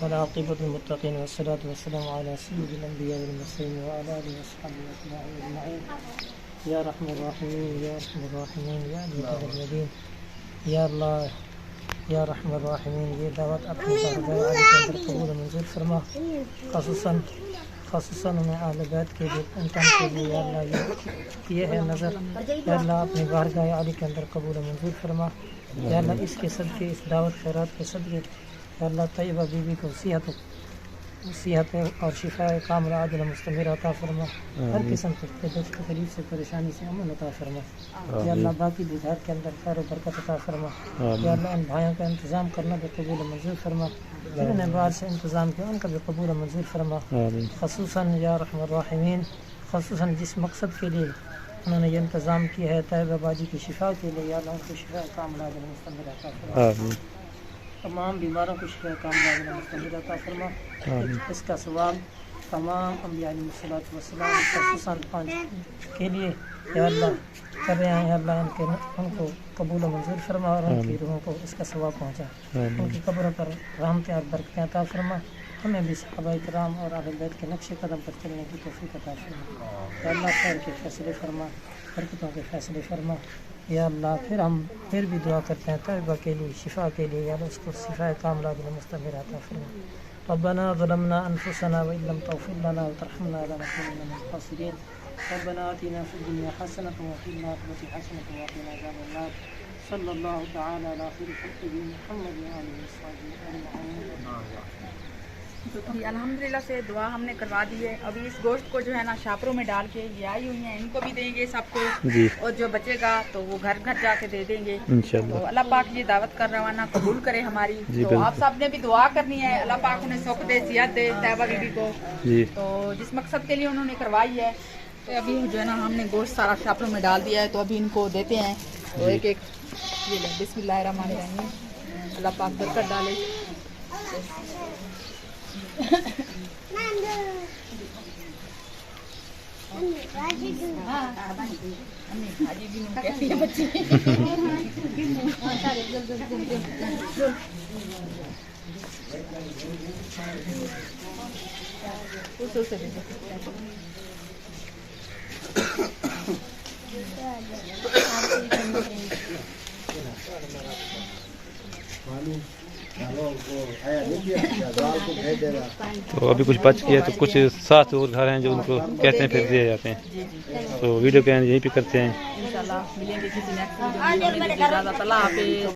والعاقبة للمتقين والصلاة والسلام على سيد الأنبياء والمرسلين وعلى آله وصحبه أجمعين. يا رحم الراحمين يا رحم الراحمين يا أجود الأجودين يا الله يا رحم الراحمين. یہ دعوت اپنی بارگاہ عالی کے اندر قبول منظور فرما، خصوصاً میں اہل بیت کے انتم کے لیے یا اللہ یہ ہے نظر یا اللہ اپنی بارگاہ عالی کے اندر قبول منظور فرما. یا اللہ اس کے صدقے، اس دعوت خیرات کے صدقے یا اللہ طیبہ بیوی کو صحت اور شفاء کاملہ عاجلہ مستمر عطا فرما. ہر قسم کے دکھ تکلیف سے، پریشانی سے امن عطا فرما. یا اللہ باقی بزار کے اندر خیر و برکت عطا فرما. یا اللہ ان بھائیوں کا انتظام کرنا بھی قبول منظور فرما. جنہوں نے باہر سے انتظام کیا ان کا بھی قبول منظور فرما. خصوصاً یا رحم الراحمین، خصوصاً جس مقصد کے لیے انہوں نے یہ انتظام کیا ہے طیبہ باجی کی شفا کے لیے، یا اللہ ان کو شفاء کاملہ عاجلہ مستمر عطا فرما. تمام بیماروں کو شفاء کاملہ عاجلہ مستمر عطا فرما. اس کا ثواب تمام انبیاء علیہ الصلوۃ والسلام خصوصاً 5 کے لیے یا اللہ کر رہے ہیں. یا اللہ ان کو قبول و منظور فرما اور ان کی روحوں کو اس کا ثواب پہنچا. ان کی قبروں پر رحمتیں اور برکتیں عطا فرما. ہمیں بھی صحابہ کرام اور اہل بیت کے نقش قدم پر چلنے کی توفیق عطا فرما. یا اللہ خیر کے فیصلے فرما، برکتوں کے فیصلے فرما. یا اللہ پھر بھی دعا کرتے ہیں طیبہ کے لیے، شفا کے لیے. یا اللہ اس کو شفاء کاملہ عاجلہ مستمر عطا فرما. ربنا ظلمنا انفسنا وان لم تغفر لنا وترحمنا لنكونن من الخاسرين. ربنا آتنا في الدنيا حسنة وفي الآخرة حسنة وقنا عذاب النار. صلی اللہ تعالی علی خیر خلقہ محمد وآلہ وصحبہ اجمعین. تو الحمدللہ سے دعا ہم نے کروا دی ہے. ابھی اس گوشت کو جو ہے نا شاپروں میں ڈال کے یہ آئی ہوئی ہیں، ان کو بھی دیں گے سب کو. اور جو بچے گا تو وہ گھر گھر جا کے دے دیں گے انشاءاللہ. تو اللہ پاک یہ دعوت کر روانہ قبول کرے ہماری. تو آپ سب نے بھی دعا کرنی ہے، اللہ پاک انہیں سکھ دے، صحت دے طیبہ بیوی کو. تو جس مقصد کے لیے انہوں نے کروائی ہے. تو ابھی جو ہے نا ہم نے گوشت سارا شاپروں میں ڈال دیا ہے، تو ابھی ان کو دیتے ہیں. تو ایک ایک یہ لیں. بسم اللہ الرحمن الرحیم. اللہ پاک برکت ڈالے. تو ابھی کچھ بچ گیا تو کچھ 7 اور گھر ہیں جو ان کو کہتے ہیں پھر دیے جاتے ہیں. جی جی تو ویڈیو کے یہیں پہ کرتے ہیں. انشاءاللہ ملیں گے کسی نیکسٹ ویڈیو میں. اجازت اللہ حافظ.